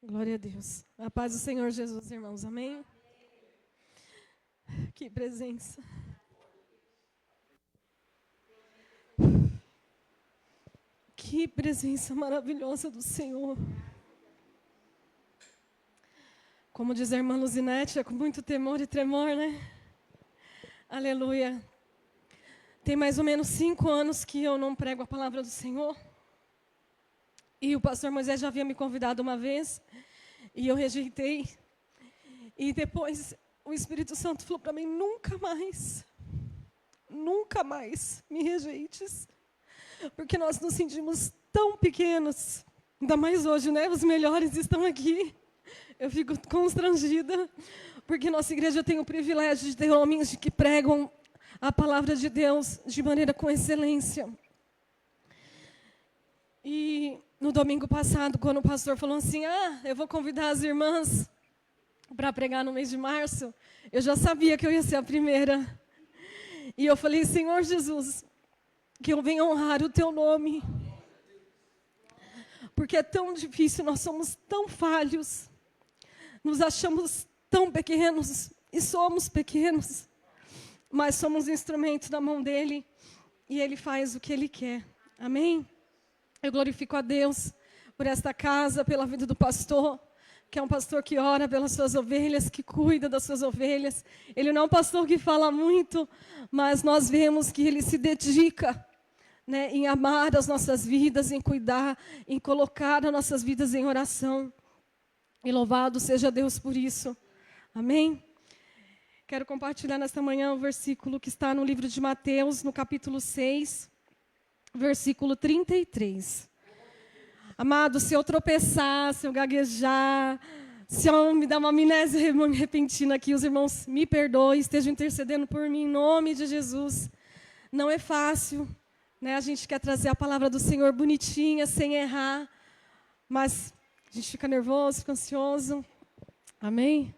Glória a Deus. A paz do Senhor Jesus, irmãos. Amém? Que presença. Que presença maravilhosa do Senhor. Como diz a irmã Luzinete, é com muito temor e tremor, né? Aleluia. Tem mais ou menos 5 anos que eu não prego a palavra do Senhor. E o pastor Moisés já havia me convidado uma vez, e eu rejeitei. E depois o Espírito Santo falou para mim, nunca mais me rejeites. Porque nós nos sentimos tão pequenos, ainda mais hoje, né? Os melhores estão aqui. Eu fico constrangida, porque nossa igreja tem o privilégio de ter homens que pregam a palavra de Deus de maneira com excelência. E no domingo passado, quando o pastor falou assim, eu vou convidar as irmãs para pregar no mês de março, eu já sabia que eu ia ser a primeira. E eu falei, Senhor Jesus, que eu venha honrar o Teu nome. Porque é tão difícil, nós somos tão falhos, nos achamos tão pequenos, e somos pequenos, mas somos instrumentos da mão dEle, e Ele faz o que Ele quer. Amém? Eu glorifico a Deus por esta casa, pela vida do pastor, que é um pastor que ora pelas suas ovelhas, que cuida das suas ovelhas. Ele não é um pastor que fala muito, mas nós vemos que ele se dedica, né, em amar as nossas vidas, em cuidar, em colocar as nossas vidas em oração. E louvado seja Deus por isso. Amém? Quero compartilhar nesta manhã o versículo que está no livro de Mateus, no capítulo 6, versículo 33. Amado, se eu tropeçar, se eu gaguejar, se eu me dar uma amnésia repentina aqui, os irmãos me perdoem, estejam intercedendo por mim, em nome de Jesus. Não é fácil, né? A gente quer trazer a palavra do Senhor bonitinha, sem errar, mas a gente fica nervoso, fica ansioso. Amém?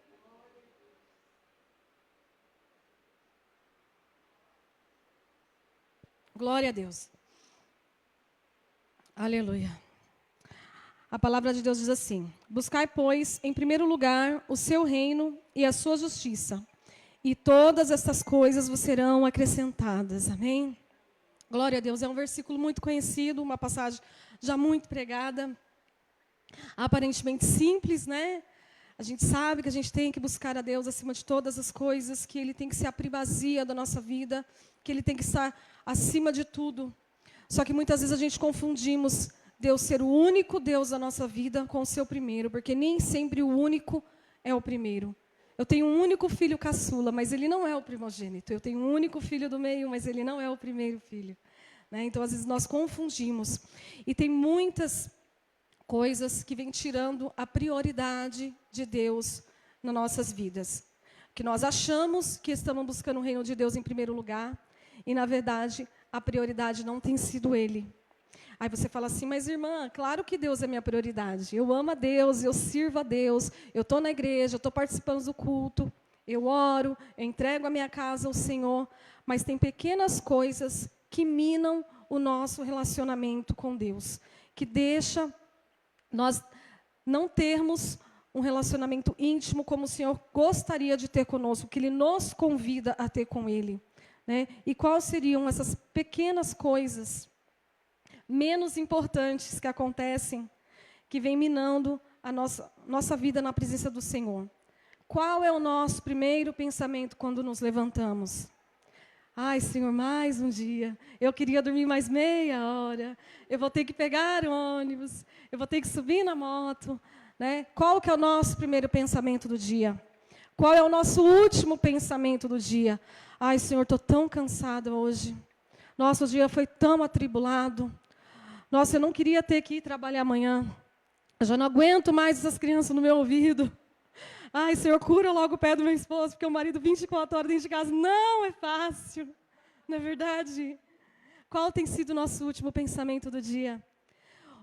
Glória a Deus. Aleluia. A palavra de Deus diz assim, buscai, pois, em primeiro lugar, o seu reino e a sua justiça, e todas estas coisas vos serão acrescentadas. Amém? Glória a Deus. É um versículo muito conhecido, uma passagem já muito pregada, aparentemente simples, né? A gente sabe que a gente tem que buscar a Deus acima de todas as coisas, que Ele tem que ser a primazia da nossa vida, que Ele tem que estar acima de tudo. Só que muitas vezes a gente confundimos Deus ser o único Deus da nossa vida com o seu primeiro, porque nem sempre o único é o primeiro. Eu tenho um único filho caçula, mas ele não é o primogênito. Eu tenho um único filho do meio, mas ele não é o primeiro filho. Né? Então, às vezes, nós confundimos. E tem muitas coisas que vêm tirando a prioridade de Deus nas nossas vidas. Que nós achamos que estamos buscando o reino de Deus em primeiro lugar, e, na verdade, a prioridade não tem sido Ele. Aí você fala assim, mas irmã, claro que Deus é minha prioridade. Eu amo a Deus, eu sirvo a Deus, eu estou na igreja, eu estou participando do culto, eu oro, eu entrego a minha casa ao Senhor, mas tem pequenas coisas que minam o nosso relacionamento com Deus, que deixa nós não termos um relacionamento íntimo como o Senhor gostaria de ter conosco, que Ele nos convida a ter com Ele. Né? E quais seriam essas pequenas coisas menos importantes que acontecem, que vem minando a nossa vida na presença do Senhor? Qual é o nosso primeiro pensamento quando nos levantamos? Ai, Senhor, mais um dia. Eu queria dormir mais meia hora. Eu vou ter que pegar o ônibus. Eu vou ter que subir na moto. Né? Qual que é o nosso primeiro pensamento do dia? Qual é o nosso último pensamento do dia? Ai, Senhor, estou tão cansada hoje. Nossa, o dia foi tão atribulado. Nossa, eu não queria ter que ir trabalhar amanhã. Eu já não aguento mais essas crianças no meu ouvido. Ai, Senhor, cura logo o pé do meu esposo, porque o marido 24 horas dentro de casa não é fácil. Não é verdade? Qual tem sido o nosso último pensamento do dia?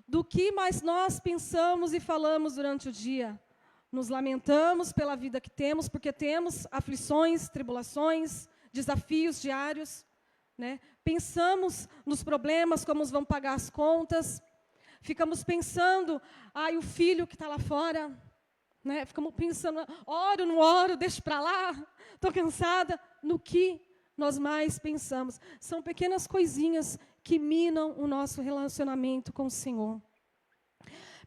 Do que mais nós pensamos e falamos durante o dia? Nos lamentamos pela vida que temos, porque temos aflições, tribulações, desafios diários. Né? Pensamos nos problemas, como vamos pagar as contas. ficamos pensando, o filho que está lá fora, né? Ficamos pensando, oro, não oro, deixo para lá, estou cansada. No que nós mais pensamos? São pequenas coisinhas que minam o nosso relacionamento com o Senhor.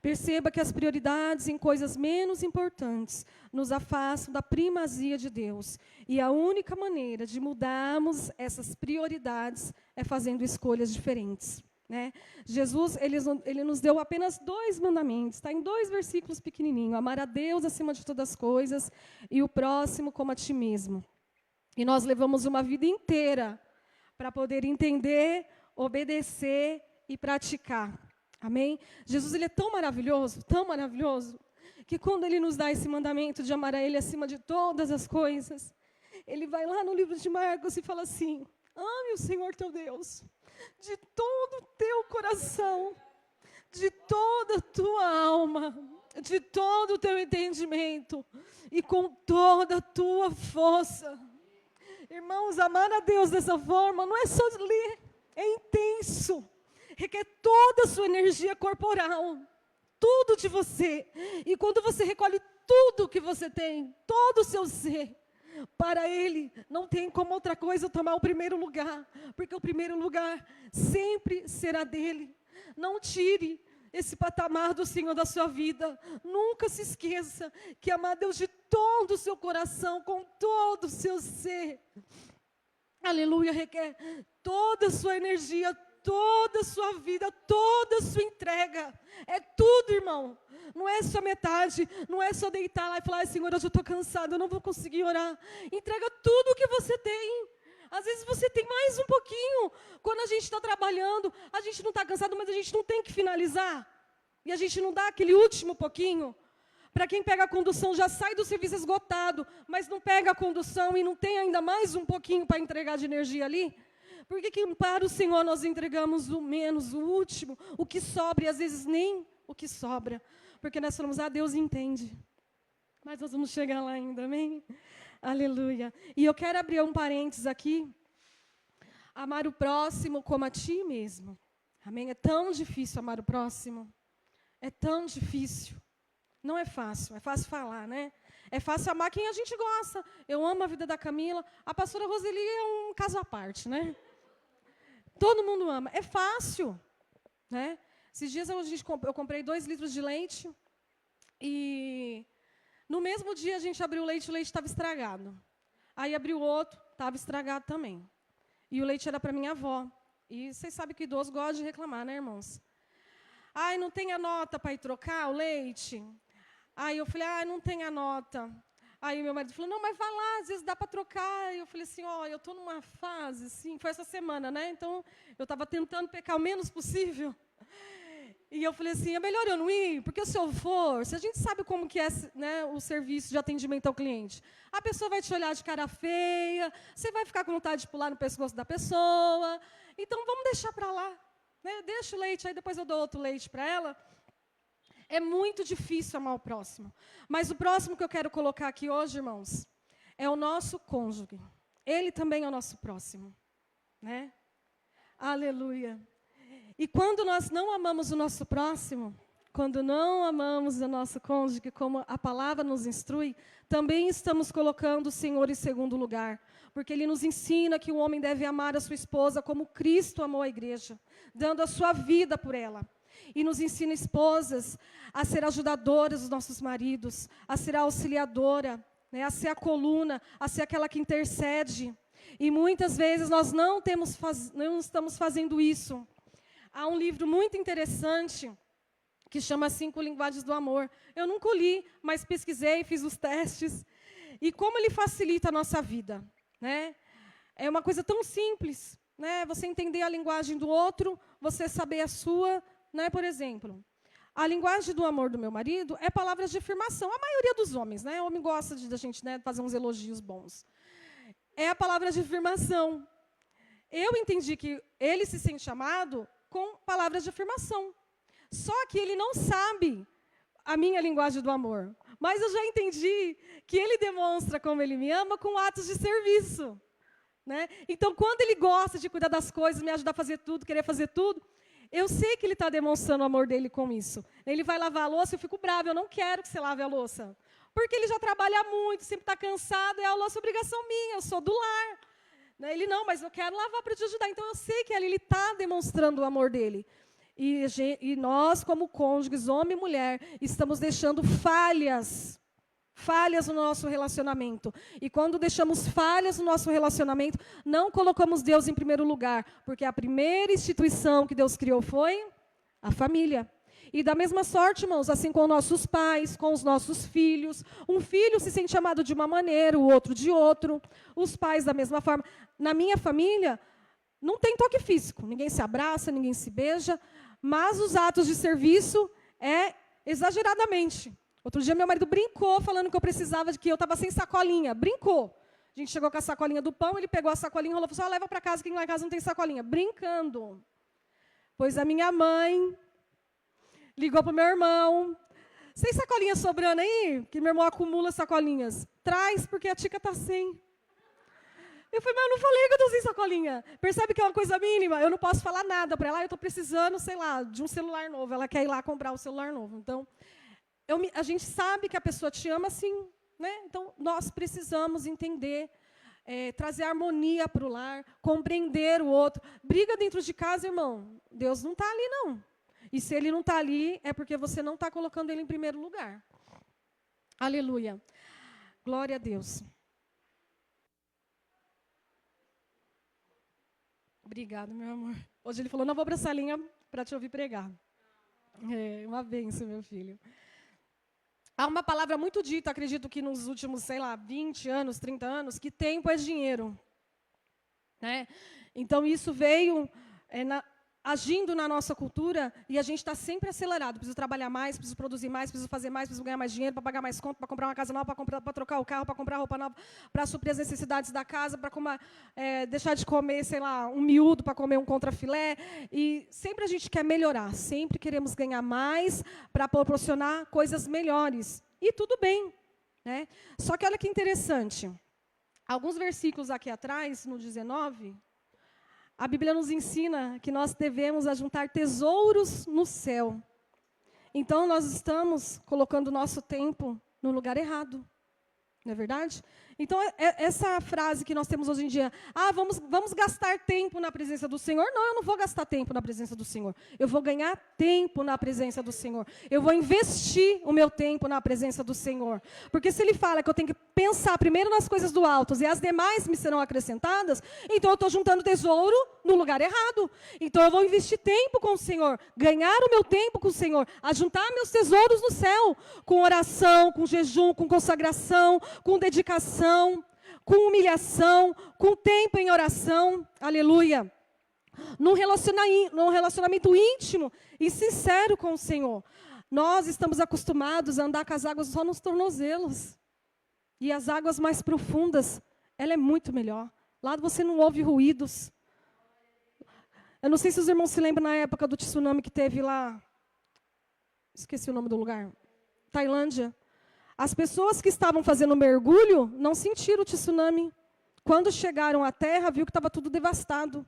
Perceba que as prioridades em coisas menos importantes nos afastam da primazia de Deus. E a única maneira de mudarmos essas prioridades é fazendo escolhas diferentes. Né? Jesus, ele nos deu apenas 2 mandamentos, está em 2 versículos pequenininhos. Amar a Deus acima de todas as coisas e o próximo como a ti mesmo. E nós levamos uma vida inteira para poder entender, obedecer e praticar. Amém? Jesus, ele é tão maravilhoso, que quando ele nos dá esse mandamento de amar a ele acima de todas as coisas, ele vai lá no livro de Marcos e fala assim, ame o Senhor teu Deus, de todo o teu coração, de toda a tua alma, de todo o teu entendimento e com toda a tua força. Irmãos, amar a Deus dessa forma não é só ler, é intenso. Requer toda a sua energia corporal, tudo de você. E quando você recolhe tudo que você tem, todo o seu ser, para Ele, não tem como outra coisa tomar o primeiro lugar, porque o primeiro lugar sempre será dEle. Não tire esse patamar do Senhor da sua vida. Nunca se esqueça que amar Deus de todo o seu coração, com todo o seu ser, aleluia, requer toda a sua energia, toda a sua vida, toda a sua entrega. É tudo, irmão. Não é só metade, não é só deitar lá e falar, Senhor, hoje eu estou cansado, eu não vou conseguir orar. Entrega tudo o que você tem. Às vezes você tem mais um pouquinho. Quando a gente está trabalhando, a gente não está cansado, mas a gente não tem que finalizar. E a gente não dá aquele último pouquinho. Para quem pega a condução, já sai do serviço esgotado, mas não pega a condução e não tem ainda mais um pouquinho para entregar de energia ali. Por que para o Senhor nós entregamos o menos, o último, o que sobra, e às vezes nem o que sobra? Porque nós falamos, Deus entende. Mas nós vamos chegar lá ainda, amém? Aleluia. E eu quero abrir um parênteses aqui. Amar o próximo como a ti mesmo. Amém? É tão difícil amar o próximo. É tão difícil. Não é fácil falar, né? É fácil amar quem a gente gosta. Eu amo a vida da Camila. A pastora Roseli é um caso à parte, né? Todo mundo ama. É fácil, né? Esses dias eu comprei 2 litros de leite e no mesmo dia a gente abriu o leite estava estragado. Aí abriu outro, estava estragado também. E o leite era para minha avó. E vocês sabem que idoso gosta de reclamar, né, irmãos? Não tem a nota para ir trocar o leite? Aí eu falei, não tem a nota. Aí meu marido falou, não, mas vai lá, às vezes dá para trocar. E eu falei assim, eu estou numa fase, assim, foi essa semana, né? Então, eu estava tentando pecar o menos possível. E eu falei assim, é melhor eu não ir, porque se eu for, se a gente sabe como que é, né, o serviço de atendimento ao cliente, a pessoa vai te olhar de cara feia, você vai ficar com vontade de pular no pescoço da pessoa, então vamos deixar para lá. Né? Deixa o leite, aí depois eu dou outro leite para ela. É muito difícil amar o próximo. Mas o próximo que eu quero colocar aqui hoje, irmãos, é o nosso cônjuge. Ele também é o nosso próximo. Né? Aleluia. E quando nós não amamos o nosso próximo, quando não amamos o nosso cônjuge, como a palavra nos instrui, também estamos colocando o Senhor em segundo lugar. Porque Ele nos ensina que o homem deve amar a sua esposa como Cristo amou a igreja, dando a sua vida por ela. E nos ensina, esposas, a ser ajudadoras dos nossos maridos, a ser a auxiliadora, né, a ser a coluna, a ser aquela que intercede. E muitas vezes nós não estamos fazendo isso. Há um livro muito interessante que chama 5 Linguagens do Amor. Eu nunca li, mas pesquisei, fiz os testes. E como ele facilita a nossa vida. Né? É uma coisa tão simples. Né? Você entender a linguagem do outro, você saber a sua. Né? Por exemplo, a linguagem do amor do meu marido é palavras de afirmação. A maioria dos homens, né? O homem gosta da gente, né, fazer uns elogios bons. É a palavra de afirmação. Eu entendi que ele se sente amado com palavras de afirmação. Só que ele não sabe a minha linguagem do amor. Mas eu já entendi que ele demonstra como ele me ama com atos de serviço. Né? Então, quando ele gosta de cuidar das coisas, me ajudar a fazer tudo, querer fazer tudo, Eu sei que ele está demonstrando o amor dele com isso. Ele vai lavar a louça, eu fico brava, eu não quero que você lave a louça. Porque ele já trabalha muito, sempre está cansado, é a nossa obrigação minha, eu sou do lar. Ele, não, mas eu quero lavar para te ajudar. Então, eu sei que ele está demonstrando o amor dele. E nós, como cônjuges, homem e mulher, estamos deixando falhas no nosso relacionamento. E quando deixamos falhas no nosso relacionamento, não colocamos Deus em primeiro lugar, porque a primeira instituição que Deus criou foi a família. E da mesma sorte, irmãos, assim com nossos pais, com os nossos filhos, um filho se sente amado de uma maneira, o outro de outro, os pais da mesma forma. Na minha família, não tem toque físico, ninguém se abraça, ninguém se beija, mas os atos de serviço é exageradamente. Outro dia meu marido brincou falando que eu precisava, que eu estava sem sacolinha. Brincou. A gente chegou com a sacolinha do pão, ele pegou a sacolinha e falou assim, leva para casa, que lá em casa não tem sacolinha. Brincando. Pois a minha mãe ligou para o meu irmão. Você tem sacolinha sobrando aí? Que meu irmão acumula sacolinhas. Traz, porque a Tica está sem. Eu falei, mas eu não falei que eu estou sem sacolinha. Percebe que é uma coisa mínima? Eu não posso falar nada para ela. Eu estou precisando, sei lá, de um celular novo. Ela quer ir lá comprar o celular novo. Então, a gente sabe que a pessoa te ama, sim. Né? Então, nós precisamos entender, trazer harmonia para o lar, compreender o outro. Briga dentro de casa, irmão. Deus não está ali, não. E se ele não está ali, é porque você não está colocando ele em primeiro lugar. Aleluia. Glória a Deus. Obrigada, meu amor. Hoje ele falou, não vou para a salinha para te ouvir pregar. É uma bênção, meu filho. Há uma palavra muito dita, acredito que nos últimos, 20 anos, 30 anos, que tempo é dinheiro. Né? Então, isso veio agindo na nossa cultura e a gente está sempre acelerado. Preciso trabalhar mais, preciso produzir mais, preciso fazer mais, preciso ganhar mais dinheiro para pagar mais conta, para comprar uma casa nova, para trocar o carro, para comprar roupa nova, para suprir as necessidades da casa, para deixar de comer, um miúdo para comer um contrafilé. E sempre a gente quer melhorar, sempre queremos ganhar mais para proporcionar coisas melhores. E tudo bem. Né? Só que olha que interessante. Alguns versículos aqui atrás, no 19... A Bíblia nos ensina que nós devemos ajuntar tesouros no céu. Então, nós estamos colocando o nosso tempo no lugar errado. Não é verdade? Então, essa frase que nós temos hoje em dia, vamos gastar tempo na presença do Senhor. Não, eu não vou gastar tempo na presença do Senhor. Eu vou ganhar tempo na presença do Senhor. Eu vou investir o meu tempo na presença do Senhor. Porque se Ele fala que eu tenho que pensar primeiro nas coisas do alto e as demais me serão acrescentadas, então eu estou juntando tesouro no lugar errado. Então eu vou investir tempo com o Senhor, ganhar o meu tempo com o Senhor, ajuntar meus tesouros no céu, com oração, com jejum, com consagração, com dedicação, com humilhação, com tempo em oração, aleluia, num relacionamento íntimo e sincero com o Senhor. Nós estamos acostumados a andar com as águas só nos tornozelos, e as águas mais profundas, ela é muito melhor. Lá você não ouve ruídos. Eu não sei se os irmãos se lembram na época do tsunami que teve lá, esqueci o nome do lugar, Tailândia. As pessoas que estavam fazendo mergulho não sentiram o tsunami. Quando chegaram à terra, viu que estava tudo devastado.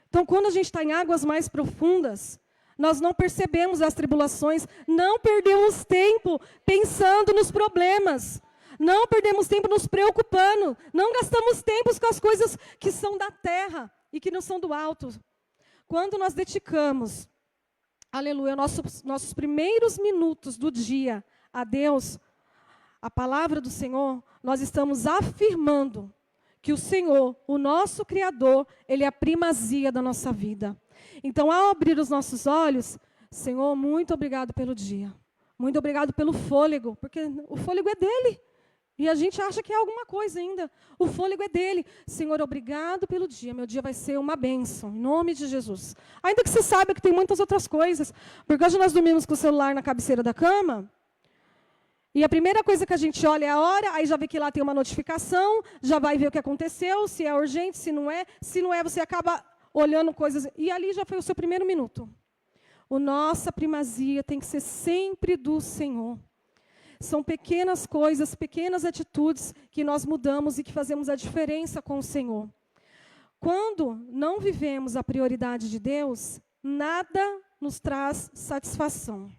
Então, quando a gente está em águas mais profundas, nós não percebemos as tribulações, não perdemos tempo pensando nos problemas, não perdemos tempo nos preocupando, não gastamos tempo com as coisas que são da terra e que não são do alto. Quando nós dedicamos, aleluia, nossos primeiros minutos do dia a Deus, a palavra do Senhor, nós estamos afirmando que o Senhor, o nosso Criador, Ele é a primazia da nossa vida. Então, ao abrir os nossos olhos, Senhor, muito obrigado pelo dia. Muito obrigado pelo fôlego, porque o fôlego é dEle. E a gente acha que é alguma coisa ainda. O fôlego é dEle. Senhor, obrigado pelo dia. Meu dia vai ser uma bênção, em nome de Jesus. Ainda que você saiba que tem muitas outras coisas. Porque hoje nós dormimos com o celular na cabeceira da cama. E a primeira coisa que a gente olha é a hora, aí já vê que lá tem uma notificação, já vai ver o que aconteceu, se é urgente, se não é. Se não é, você acaba olhando coisas. E ali já foi o seu primeiro minuto. Nossa primazia tem que ser sempre do Senhor. São pequenas coisas, pequenas atitudes que nós mudamos e que fazemos a diferença com o Senhor. Quando não vivemos a prioridade de Deus, nada nos traz satisfação.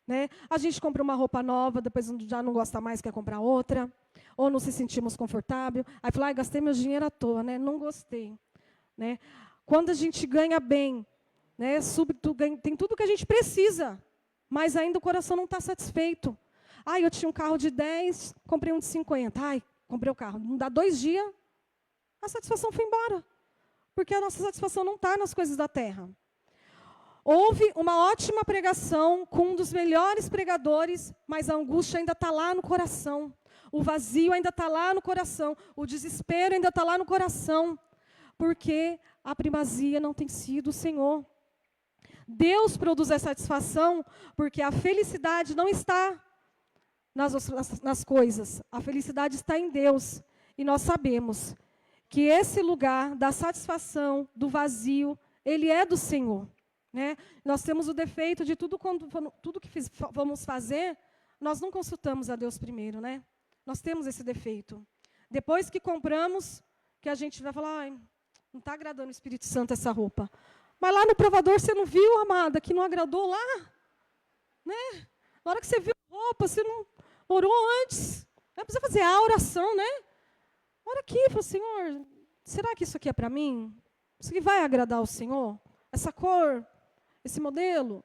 Né? A gente compra uma roupa nova, depois já não gosta mais, quer comprar outra, ou não se sentimos confortável. Aí fala, gastei meu dinheiro à toa, né? Não gostei. Né? Quando a gente ganha bem, né? Tem tudo que a gente precisa, mas ainda o coração não está satisfeito. Eu tinha um carro de 10, comprei um de 50. Comprei o carro. Não dá 2 dias, a satisfação foi embora. Porque a nossa satisfação não está nas coisas da terra. Houve uma ótima pregação com um dos melhores pregadores, mas a angústia ainda está lá no coração. O vazio ainda está lá no coração. O desespero ainda está lá no coração. Porque a primazia não tem sido o Senhor. Deus produz a satisfação porque a felicidade não está nas coisas. A felicidade está em Deus. E nós sabemos que esse lugar da satisfação, do vazio, ele é do Senhor. Né? Nós temos o defeito de tudo que vamos fazer, nós não consultamos a Deus primeiro. Né? Nós temos esse defeito. Depois que compramos, que a gente vai falar, não está agradando o Espírito Santo essa roupa. Mas lá no provador você não viu, amada, que não agradou lá? Né? Na hora que você viu a roupa, você não orou antes. Não precisa fazer a oração, né? Ora aqui, fala, Senhor, será que isso aqui é para mim? Isso aqui vai agradar ao Senhor? Essa cor, esse modelo?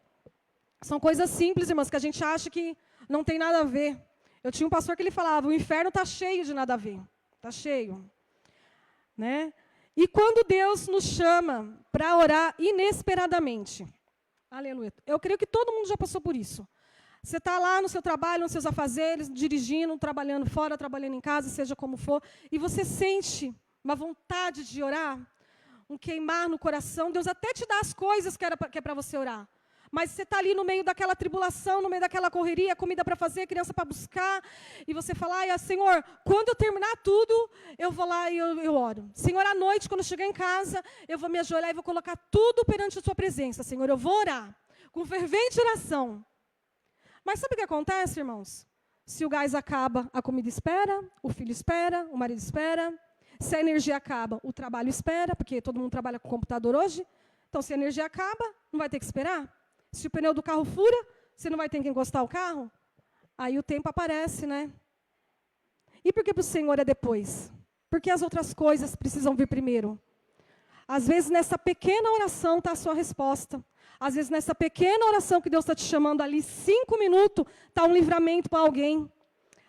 São coisas simples, irmãs, que a gente acha que não tem nada a ver. Eu tinha um pastor que ele falava, o inferno está cheio de nada a ver. Está cheio. Né? E quando Deus nos chama para orar inesperadamente, aleluia, eu creio que todo mundo já passou por isso. Você está lá no seu trabalho, nos seus afazeres, dirigindo, trabalhando fora, trabalhando em casa, seja como for, e você sente uma vontade de orar, um queimar no coração, Deus até te dá as coisas que é para você orar. Mas você está ali no meio daquela tribulação, no meio daquela correria, comida para fazer, criança para buscar, e você fala, Senhor, quando eu terminar tudo, eu vou lá e eu oro. Senhor, à noite, quando eu chegar em casa, eu vou me ajoelhar e vou colocar tudo perante a sua presença. Senhor, eu vou orar, com fervente oração. Mas sabe o que acontece, irmãos? Se o gás acaba, a comida espera, o filho espera, o marido espera. Se a energia acaba, o trabalho espera, porque todo mundo trabalha com computador hoje. Então, se a energia acaba, não vai ter que esperar. Se o pneu do carro fura, você não vai ter que encostar o carro. Aí o tempo aparece, né? E por que para o Senhor é depois? Porque as outras coisas precisam vir primeiro. Às vezes, nessa pequena oração está a sua resposta. Às vezes, nessa pequena oração que Deus está te chamando ali, 5 minutos, está um livramento para alguém.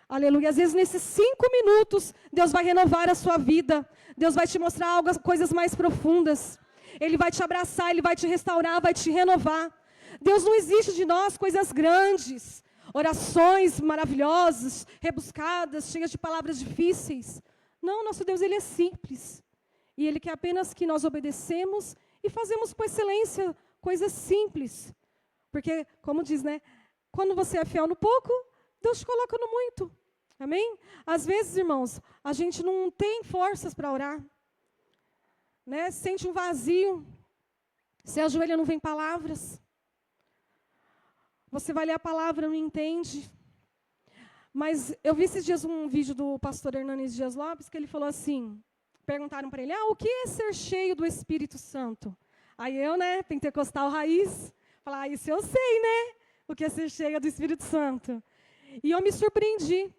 Aleluia. Às vezes, nesses 5 minutos, Deus vai renovar a sua vida. Deus vai te mostrar coisas mais profundas. Ele vai te abraçar, Ele vai te restaurar, vai te renovar. Deus não exige de nós coisas grandes, orações maravilhosas, rebuscadas, cheias de palavras difíceis. Não, nosso Deus, Ele é simples. E Ele quer apenas que nós obedecemos e fazemos com excelência coisas simples. Porque, como diz, né? Quando você é fiel no pouco, Deus te coloca no muito. Amém? Às vezes, irmãos, a gente não tem forças para orar. Né? Sente um vazio. Se ajoelha, não vem palavras. Você vai ler a palavra, não entende. Mas eu vi esses dias um vídeo do pastor Hernanes Dias Lopes, que ele falou assim, perguntaram para ele, o que é ser cheio do Espírito Santo? Aí eu, né, pentecostal raiz, falar, isso eu sei, né, o que é ser cheia do Espírito Santo. E eu me surpreendi.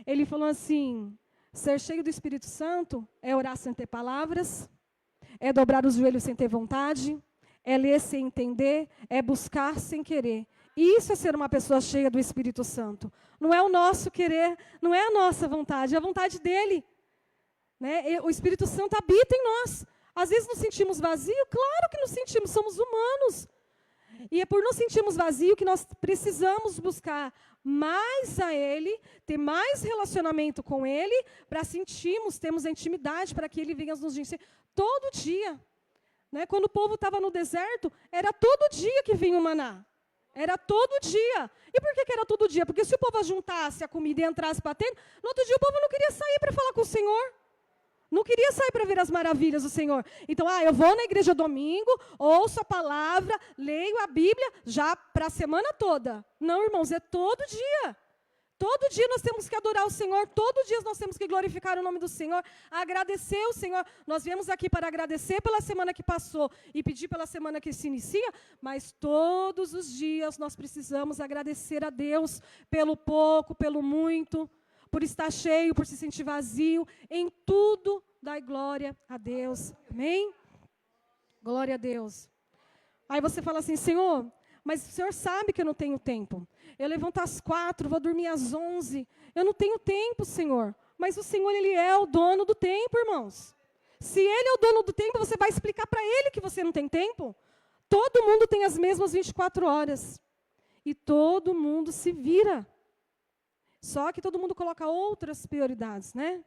Ele falou assim, ser cheio do Espírito Santo é orar sem ter palavras, é dobrar os joelhos sem ter vontade, é ler sem entender, é buscar sem querer. Isso é ser uma pessoa cheia do Espírito Santo. Não é o nosso querer, não é a nossa vontade, é a vontade dele. Né? O Espírito Santo habita em nós. Às vezes nos sentimos vazios, claro que nos sentimos, somos humanos. E é por nos sentirmos vazios que nós precisamos buscar mais a Ele, ter mais relacionamento com Ele, para termos a intimidade, para que Ele venha nos dizer todo dia. Né? Quando o povo estava no deserto, era todo dia que vinha o maná. Era todo dia. E por que era todo dia? Porque se o povo juntasse a comida e entrasse para a tenda, no outro dia o povo não queria sair para falar com o Senhor. Não queria sair para ver as maravilhas do Senhor. Então, eu vou na igreja domingo, ouço a palavra, leio a Bíblia, já para a semana toda. Não, irmãos, é todo dia. Todo dia nós temos que adorar o Senhor, todo dia nós temos que glorificar o nome do Senhor, agradecer o Senhor. Nós viemos aqui para agradecer pela semana que passou e pedir pela semana que se inicia, mas todos os dias nós precisamos agradecer a Deus pelo pouco, pelo muito, por estar cheio, por se sentir vazio. Em tudo, dai glória a Deus. Amém? Glória a Deus. Aí você fala assim, Senhor, mas o Senhor sabe que eu não tenho tempo. Eu levanto às 4, vou dormir às 11. Eu não tenho tempo, Senhor. Mas o Senhor, Ele é o dono do tempo, irmãos. Se Ele é o dono do tempo, você vai explicar para Ele que você não tem tempo? Todo mundo tem as mesmas 24 horas. E todo mundo se vira. Só que todo mundo coloca outras prioridades, né?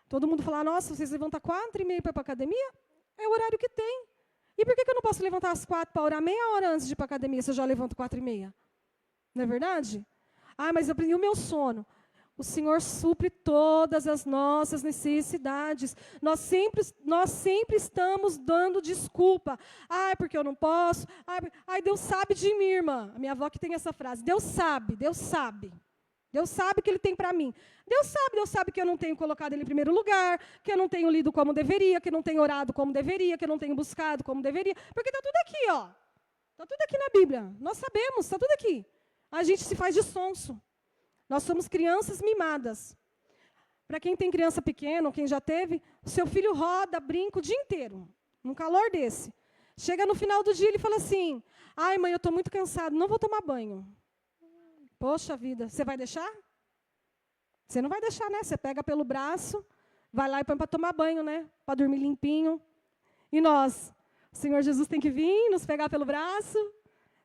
Todo mundo fala, nossa, vocês levantam 4h30 para ir para a academia? É o horário que tem. E por que eu não posso levantar às 4 para orar meia hora antes de ir para a academia, se eu já levanto 4h30? Não é verdade? Ah, mas eu aprendi o meu sono. O Senhor supre todas as nossas necessidades. Nós sempre estamos dando desculpa. Ah, porque eu não posso. Ai, Deus sabe de mim, irmã. A minha avó que tem essa frase. Deus sabe, Deus sabe. Deus sabe o que Ele tem para mim. Deus sabe que eu não tenho colocado Ele em primeiro lugar, que eu não tenho lido como deveria, que eu não tenho orado como deveria, que eu não tenho buscado como deveria. Porque está tudo aqui, ó. Está tudo aqui na Bíblia. Nós sabemos, está tudo aqui. A gente se faz de sonso. Nós somos crianças mimadas. Para quem tem criança pequena, ou quem já teve, o seu filho roda, brinca o dia inteiro, num calor desse. Chega no final do dia, ele fala assim, ai, mãe, eu estou muito cansado, não vou tomar banho. Poxa vida, você vai deixar? Você não vai deixar, né? Você pega pelo braço, vai lá e põe para tomar banho, né? Para dormir limpinho. E nós, o Senhor Jesus tem que vir, nos pegar pelo braço.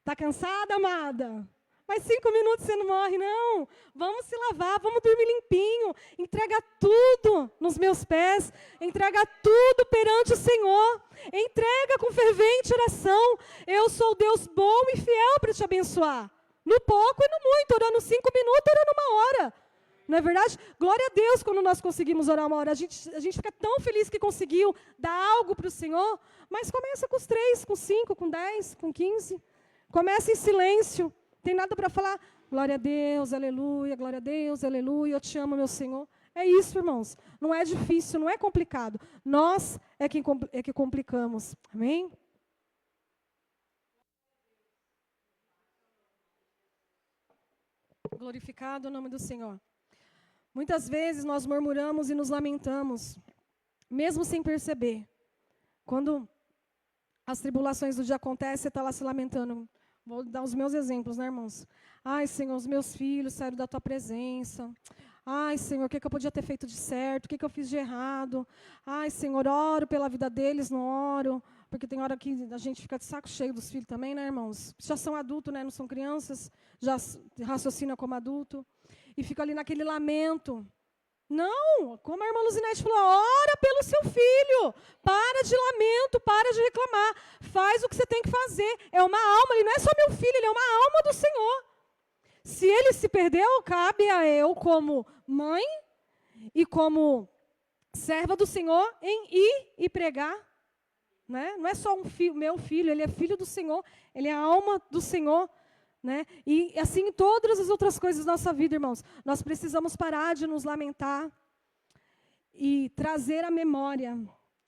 Está cansada, amada? Mas 5 minutos você não morre, não. Vamos se lavar, vamos dormir limpinho. Entrega tudo nos meus pés. Entrega tudo perante o Senhor. Entrega com fervente oração. Eu sou Deus bom e fiel para te abençoar. No pouco e no muito, orando 5 minutos, orando 1 hora. Não é verdade? Glória a Deus quando nós conseguimos orar 1 hora. A gente fica tão feliz que conseguiu dar algo para o Senhor, mas começa com os 3, com 5, com 10, com 15. Começa em silêncio. Tem nada para falar? Glória a Deus, aleluia, glória a Deus, aleluia, eu te amo, meu Senhor. É isso, irmãos. Não é difícil, não é complicado. Nós é que complicamos. Amém? Glorificado o nome do Senhor. Muitas vezes nós murmuramos e nos lamentamos, mesmo sem perceber. Quando as tribulações do dia acontecem, você está lá se lamentando. Vou dar os meus exemplos, né, irmãos? Ai, Senhor, os meus filhos saíram da Tua presença. Ai, Senhor, o que eu podia ter feito de certo? O que eu fiz de errado? Ai, Senhor, oro pela vida deles, não oro. Porque tem hora que a gente fica de saco cheio dos filhos também, né, irmãos? Já são adultos, né? Não são crianças, já raciocinam como adulto. E fica ali naquele lamento. Não, como a irmã Luzinete falou, ora pelo seu filho. Para de lamento, para de reclamar. Faz o que você tem que fazer. É uma alma, ele não é só meu filho, ele é uma alma do Senhor. Se ele se perdeu, cabe a eu, como mãe e como serva do Senhor, em ir e pregar. Né? Não é só meu filho, ele é filho do Senhor, ele é a alma do Senhor. Né? E assim, todas as outras coisas da nossa vida, irmãos, nós precisamos parar de nos lamentar e trazer à memória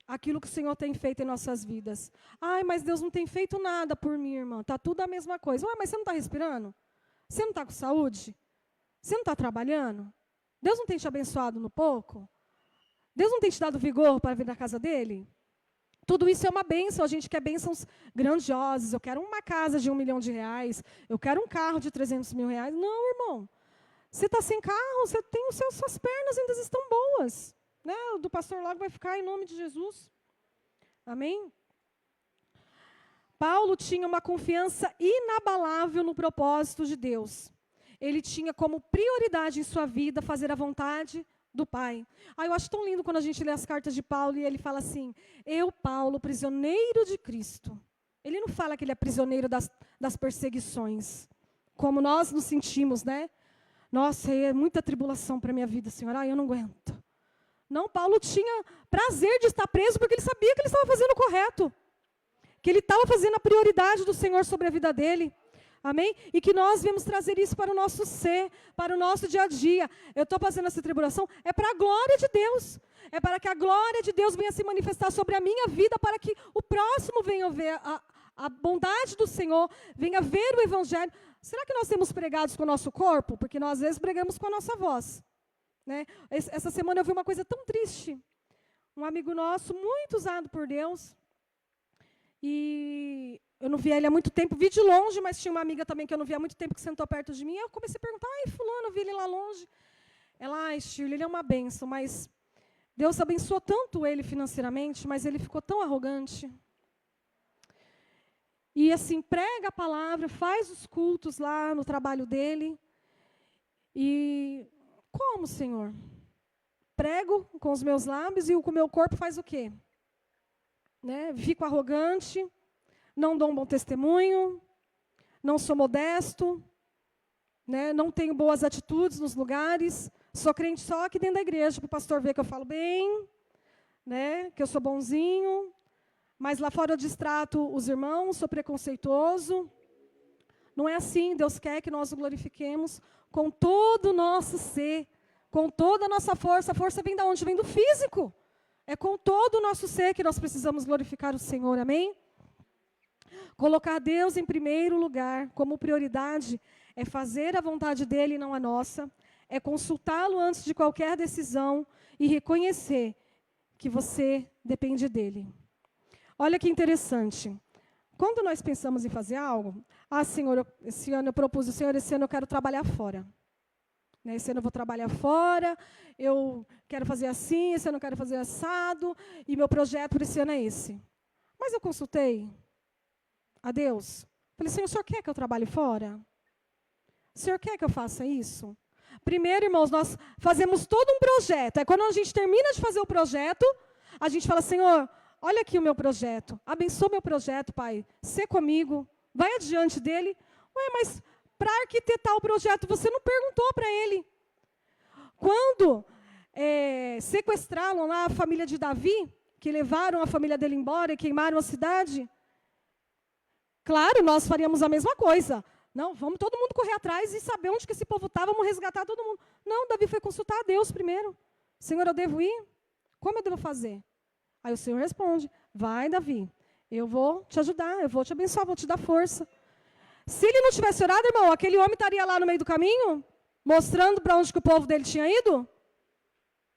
aquilo que o Senhor tem feito em nossas vidas. Ai, mas Deus não tem feito nada por mim, irmã. Está tudo a mesma coisa. Ué, mas você não está respirando? Você não está com saúde? Você não está trabalhando? Deus não tem te abençoado no pouco? Deus não tem te dado vigor para vir na casa dele? Tudo isso é uma bênção, a gente quer bênçãos grandiosas. Eu quero uma casa de R$1 milhão, eu quero um carro de R$300 mil. Não, irmão. Você está sem carro, você tem suas pernas ainda estão boas. Né? O do pastor logo vai ficar em nome de Jesus. Amém? Paulo tinha uma confiança inabalável no propósito de Deus. Ele tinha como prioridade em sua vida fazer a vontade do Pai. Eu acho tão lindo quando a gente lê as cartas de Paulo e ele fala assim, eu, Paulo, prisioneiro de Cristo. Ele não fala que ele é prisioneiro das perseguições, como nós nos sentimos, né? Nossa, é muita tribulação para a minha vida, Senhor, eu não aguento. Não, Paulo tinha prazer de estar preso porque ele sabia que ele estava fazendo o correto, que ele estava fazendo a prioridade do Senhor sobre a vida dele. Amém? E que nós viemos trazer isso para o nosso ser, para o nosso dia a dia. Eu estou passando essa tribulação, é para a glória de Deus. É para que a glória de Deus venha se manifestar sobre a minha vida, para que o próximo venha ver a bondade do Senhor, venha ver o Evangelho. Será que nós temos pregados com o nosso corpo? Porque nós, às vezes, pregamos com a nossa voz. Né? Essa semana eu vi uma coisa tão triste. Um amigo nosso, muito usado por Deus, e eu não via ele há muito tempo, vi de longe, mas tinha uma amiga também que eu não via há muito tempo, que sentou perto de mim, e eu comecei a perguntar, fulano, eu vi ele lá longe. Ela, Shirley, ele é uma bênção, mas Deus abençoou tanto ele financeiramente, mas ele ficou tão arrogante. E assim, prega a palavra, faz os cultos lá no trabalho dele. E como, Senhor? Prego com os meus lábios e com o meu corpo faz o quê? Né? Fico arrogante, não dou um bom testemunho, não sou modesto, né? Não tenho boas atitudes nos lugares, sou crente só aqui dentro da igreja, para o pastor ver que eu falo bem, né? Que eu sou bonzinho, mas lá fora eu distrato os irmãos, sou preconceituoso. Não é assim, Deus quer que nós o glorifiquemos com todo o nosso ser, com toda a nossa força. A força vem de onde? Vem do físico. É com todo o nosso ser que nós precisamos glorificar o Senhor, amém? Colocar Deus em primeiro lugar, como prioridade, é fazer a vontade dEle e não a nossa, é consultá-lo antes de qualquer decisão e reconhecer que você depende dEle. Olha que interessante. Quando nós pensamos em fazer algo, Senhor, esse ano eu propus, Senhor, esse ano eu quero trabalhar fora. Né, esse ano eu vou trabalhar fora, eu quero fazer assim, esse ano eu quero fazer assado, e meu projeto para esse ano é esse. Mas eu consultei a Deus. Falei, Senhor, o Senhor quer que eu trabalhe fora? O Senhor quer que eu faça isso? Primeiro, irmãos, nós fazemos todo um projeto. Aí quando a gente termina de fazer o projeto, a gente fala, Senhor, olha aqui o meu projeto. Abençoa meu projeto, Pai. Sê comigo. Vai adiante dele. Ué, mas para arquitetar o projeto, você não perguntou para ele. Quando sequestraram lá a família de Davi, que levaram a família dele embora e queimaram a cidade, claro, nós faríamos a mesma coisa. Não, vamos todo mundo correr atrás e saber onde que esse povo está, vamos resgatar todo mundo. Não, Davi foi consultar a Deus primeiro. Senhor, eu devo ir? Como eu devo fazer? Aí o Senhor responde, vai, Davi, eu vou te ajudar, eu vou te abençoar, vou te dar força. Se ele não tivesse orado, irmão, aquele homem estaria lá no meio do caminho, mostrando para onde que o povo dele tinha ido?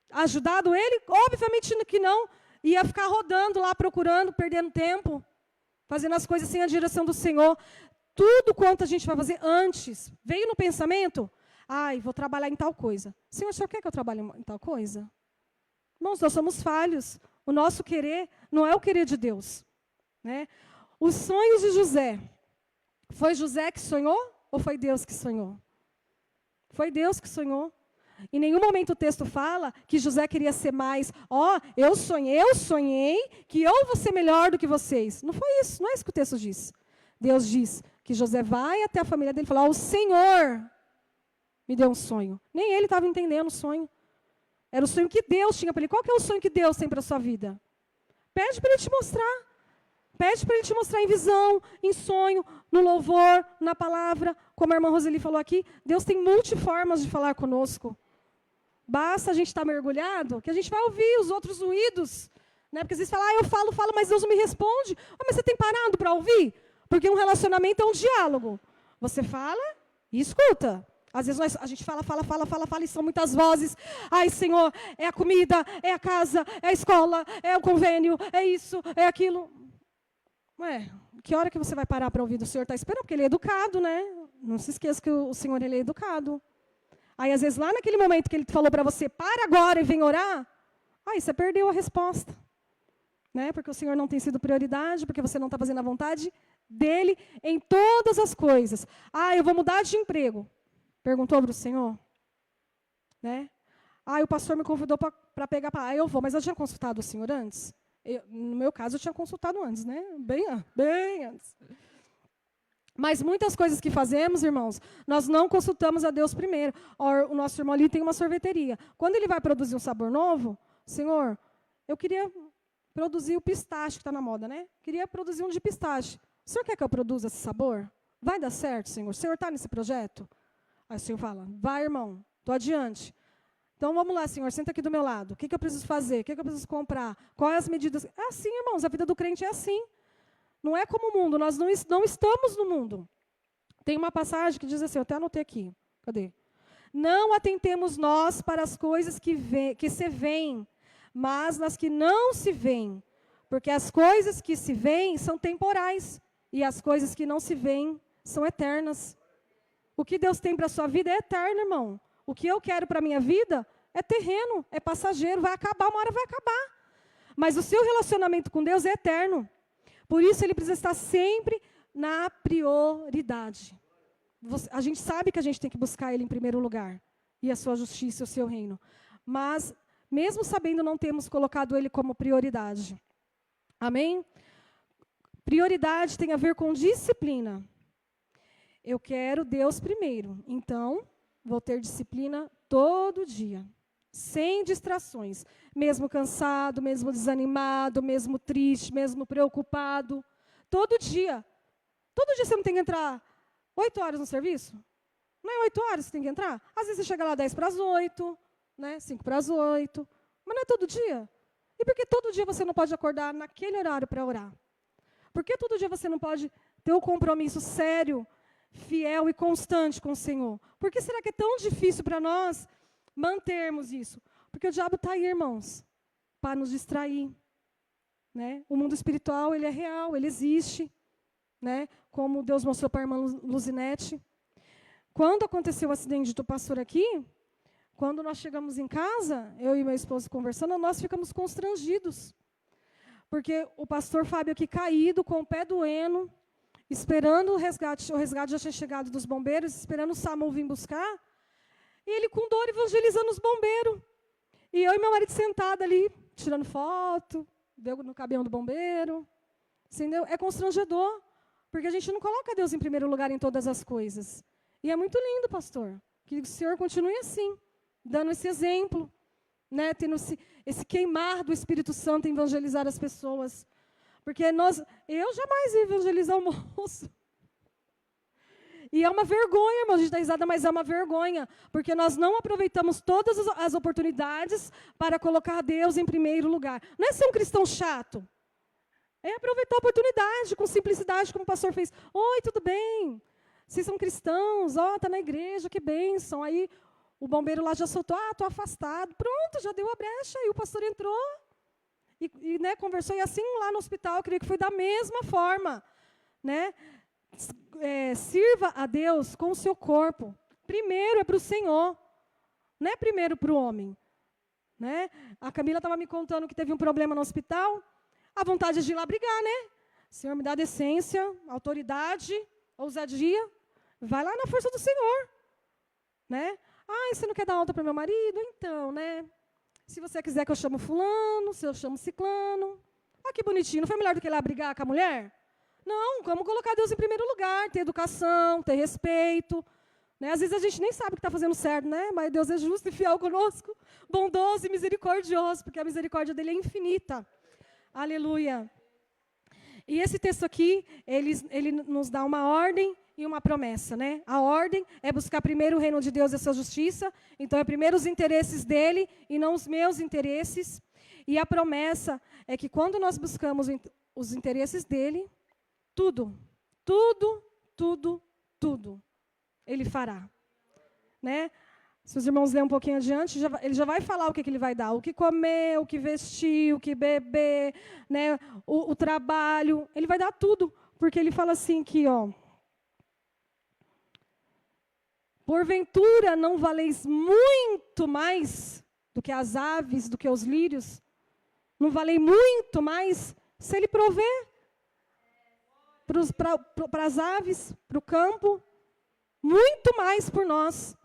Ajudado ele? Obviamente que não. Ia ficar rodando lá, procurando, perdendo tempo, fazendo as coisas sem a direção do Senhor. Tudo quanto a gente vai fazer antes, veio no pensamento, vou trabalhar em tal coisa. Senhor, o Senhor quer que eu trabalhe em tal coisa? Irmãos, nós somos falhos. O nosso querer não é o querer de Deus. Né? Os sonhos de José, foi José que sonhou ou foi Deus que sonhou? Foi Deus que sonhou. Em nenhum momento o texto fala que José queria ser mais, eu sonhei que eu vou ser melhor do que vocês. Não foi isso, não é isso que o texto diz. Deus diz que José vai até a família dele e fala, o Senhor me deu um sonho. Nem ele estava entendendo o sonho. Era o sonho que Deus tinha para ele. Qual que é o sonho que Deus tem para a sua vida? Pede para ele te mostrar. Pede para ele te mostrar em visão, em sonho, no louvor, na palavra. Como a irmã Roseli falou aqui, Deus tem multiformas de falar conosco. Basta a gente estar mergulhado, que a gente vai ouvir os outros ruídos. Né? Porque às vezes fala, eu falo, mas Deus não me responde. Mas você tem parado para ouvir? Porque um relacionamento é um diálogo. Você fala e escuta. Às vezes a gente fala, e são muitas vozes. Senhor, é a comida, é a casa, é a escola, é o convênio, é isso, é aquilo. Ué, que hora que você vai parar para ouvir do Senhor? Está esperando, porque Ele é educado, né? Não se esqueça que o Senhor, Ele é educado. Aí, às vezes, lá naquele momento que Ele falou para você, para agora e vem orar, você perdeu a resposta. Né? Porque o Senhor não tem sido prioridade, porque você não está fazendo a vontade dEle em todas as coisas. Eu vou mudar de emprego. Perguntou para o Senhor? Né? O pastor me convidou para pegar, eu vou, mas eu tinha consultado o Senhor antes? No meu caso, eu tinha consultado antes, né? Bem antes. Mas muitas coisas que fazemos, irmãos, nós não consultamos a Deus primeiro. O nosso irmão ali tem uma sorveteria. Quando ele vai produzir um sabor novo, Senhor, eu queria produzir o pistache, que está na moda, né? Queria produzir um de pistache. O Senhor quer que eu produza esse sabor? Vai dar certo, Senhor? O Senhor está nesse projeto? Aí o Senhor fala, vai, irmão, estou adiante. Então, vamos lá, Senhor, senta aqui do meu lado. O que eu preciso fazer? O que eu preciso comprar? Quais as medidas? É assim, irmãos, a vida do crente é assim. Não é como o mundo, nós não estamos no mundo. Tem uma passagem que diz assim, eu até anotei aqui. Cadê? Não atentemos nós para as coisas que se veem, mas nas que não se veem. Porque as coisas que se veem são temporais, e as coisas que não se veem são eternas. O que Deus tem para a sua vida é eterno, irmão. O que eu quero para a minha vida é terreno, é passageiro, vai acabar, uma hora vai acabar. Mas o seu relacionamento com Deus é eterno. Por isso ele precisa estar sempre na prioridade. A gente sabe que a gente tem que buscar ele em primeiro lugar, e a sua justiça e o seu reino. Mas, mesmo sabendo, não temos colocado ele como prioridade. Amém? Prioridade tem a ver com disciplina. Eu quero Deus primeiro, então vou ter disciplina todo dia, sem distrações, mesmo cansado, mesmo desanimado, mesmo triste, mesmo preocupado, todo dia. Todo dia você não tem que entrar 8 horas no serviço? Não é 8 horas que você tem que entrar? Às vezes você chega lá 10 para as 8, né? 5 para as 8, mas não é todo dia. E por que todo dia você não pode acordar naquele horário para orar? Por que todo dia você não pode ter um compromisso sério, fiel e constante com o Senhor? Por que será que é tão difícil para nós mantermos isso? Porque o diabo está aí, irmãos, para nos distrair. Né? O mundo espiritual, ele é real, ele existe. Né? Como Deus mostrou para a irmã Luzinete. Quando aconteceu o acidente do pastor aqui, quando nós chegamos em casa, eu e meu esposo conversando, nós ficamos constrangidos. Porque o pastor Fábio aqui caído, com o pé doendo, esperando o resgate já tinha chegado dos bombeiros, esperando o SAMU vir buscar, e ele com dor evangelizando os bombeiros. E eu e meu marido sentados ali, tirando foto, deu no caminhão do bombeiro. Entendeu? É constrangedor, porque a gente não coloca Deus em primeiro lugar em todas as coisas. E é muito lindo, pastor, que o Senhor continue assim, dando esse exemplo, né, tendo esse queimar do Espírito Santo em evangelizar as pessoas. Porque eu jamais ia evangelizar o moço. E é uma vergonha, irmão, a gente dá risada, mas é uma vergonha. Porque nós não aproveitamos todas as oportunidades para colocar Deus em primeiro lugar. Não é ser um cristão chato. É aproveitar a oportunidade, com simplicidade, como o pastor fez. Oi, tudo bem? Vocês são cristãos? Ó, tá na igreja, que bênção. Aí o bombeiro lá já soltou, estou afastado. Pronto, já deu a brecha. Aí o pastor entrou e né, conversou. E assim lá no hospital, eu creio que foi da mesma forma. Né? Sirva a Deus com o seu corpo. Primeiro é para o Senhor, não é primeiro para o homem. Né? A Camila estava me contando que teve um problema no hospital. A vontade é de ir lá brigar, né? Senhor, me dá decência, autoridade, ousadia. Vai lá na força do Senhor. Né? Você não quer dar alta para meu marido? Então, né? Se você quiser que eu chamo fulano, se eu chamo ciclano. Olha que bonitinho. Não foi melhor do que ir lá brigar com a mulher? Não, vamos colocar Deus em primeiro lugar. Ter educação, ter respeito. Né? Às vezes a gente nem sabe que está fazendo certo, né? Mas Deus é justo e fiel conosco. Bondoso e misericordioso, porque a misericórdia dele é infinita. Aleluia. E esse texto aqui, ele nos dá uma ordem e uma promessa, né? A ordem é buscar primeiro o reino de Deus e a sua justiça. Então, é primeiro os interesses dele e não os meus interesses. E a promessa é que quando nós buscamos os interesses dele, tudo, ele fará. Né? Se os irmãos lerem um pouquinho adiante, ele já vai falar o que ele vai dar. O que comer, o que vestir, o que beber, né? o trabalho. Ele vai dar tudo. Porque ele fala assim aqui, ó. Porventura não valeis muito mais do que as aves, do que os lírios? Não valei muito mais se ele prover para as aves, para o campo? Muito mais por nós.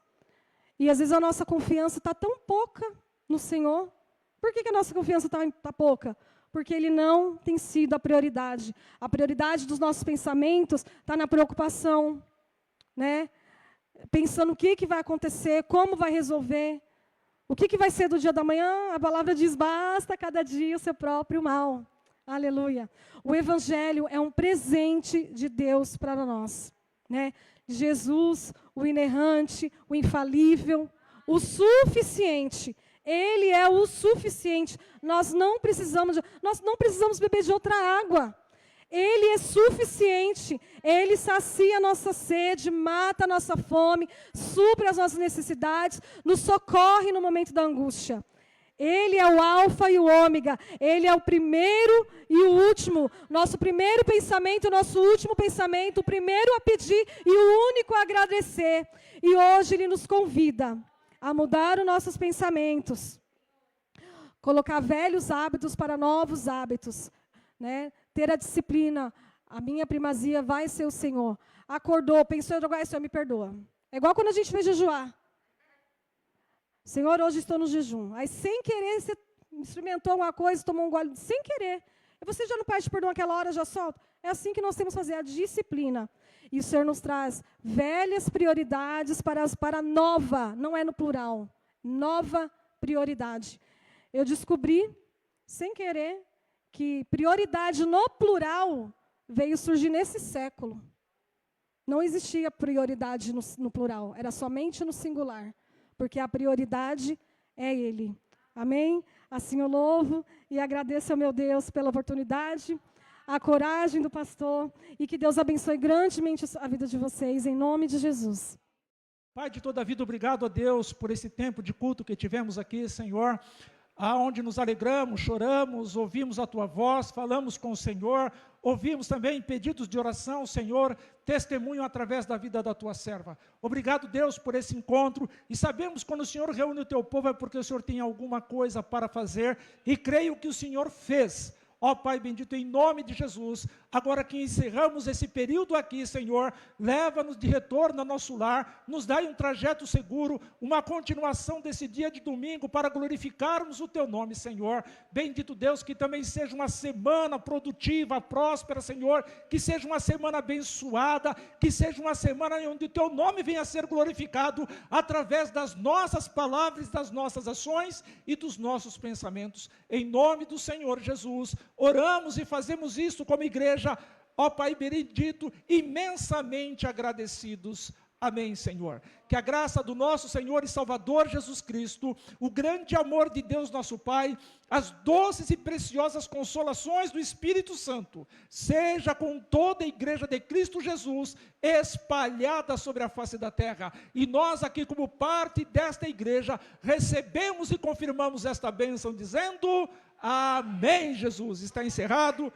E às vezes a nossa confiança está tão pouca no Senhor. Por que a nossa confiança está pouca? Porque Ele não tem sido a prioridade. A prioridade dos nossos pensamentos está na preocupação. Né? Pensando o que vai acontecer, como vai resolver. O que vai ser do dia da manhã? A palavra diz, basta cada dia o seu próprio mal. Aleluia. O Evangelho é um presente de Deus para nós. né? Jesus, o inerrante, o infalível, o suficiente. Ele é o suficiente. Nós não precisamos beber de outra água. Ele é suficiente. Ele sacia a nossa sede, mata a nossa fome, supre as nossas necessidades, nos socorre no momento da angústia. Ele é o alfa e o ômega. Ele é o primeiro e o último. Nosso primeiro pensamento, nosso último pensamento, o primeiro a pedir e o único a agradecer. E hoje Ele nos convida a mudar os nossos pensamentos, colocar velhos hábitos para novos hábitos, né? Ter a disciplina. A minha primazia vai ser o Senhor. Acordou, pensou em jogar, Senhor, me perdoa. É igual quando a gente vai jejuar. Senhor, hoje estou no jejum. Aí, sem querer, você experimentou alguma coisa, tomou um gole, sem querer. E você já não pede perdão aquela hora, já solta? É assim que nós temos que fazer, a disciplina. E o Senhor nos traz velhas prioridades para nova, não é no plural, nova prioridade. Eu descobri, sem querer, que prioridade no plural veio surgir nesse século. Não existia prioridade no plural, era somente no singular. Porque a prioridade é Ele. Amém? Assim eu louvo e agradeço ao meu Deus pela oportunidade, a coragem do pastor, e que Deus abençoe grandemente a vida de vocês, em nome de Jesus. Pai de toda a vida, obrigado a Deus por esse tempo de culto que tivemos aqui, Senhor, aonde nos alegramos, choramos, ouvimos a Tua voz, falamos com o Senhor, ouvimos também pedidos de oração, Senhor, testemunho através da vida da Tua serva. Obrigado, Deus, por esse encontro, e sabemos que quando o Senhor reúne o Teu povo é porque o Senhor tem alguma coisa para fazer, e creio que o Senhor fez. Ó Pai bendito, em nome de Jesus, agora que encerramos esse período aqui, Senhor, leva-nos de retorno ao nosso lar, nos dai um trajeto seguro, uma continuação desse dia de domingo para glorificarmos o Teu nome, Senhor. Bendito Deus, que também seja uma semana produtiva, próspera, Senhor, que seja uma semana abençoada, que seja uma semana onde o Teu nome venha a ser glorificado através das nossas palavras, das nossas ações e dos nossos pensamentos. Em nome do Senhor Jesus, oramos e fazemos isso como igreja, ó Pai bendito, imensamente agradecidos. Amém, Senhor. Que a graça do nosso Senhor e Salvador Jesus Cristo, o grande amor de Deus nosso Pai, as doces e preciosas consolações do Espírito Santo, seja com toda a igreja de Cristo Jesus, espalhada sobre a face da terra. E nós aqui, como parte desta igreja, recebemos e confirmamos esta bênção, dizendo: amém, Jesus. Está encerrado.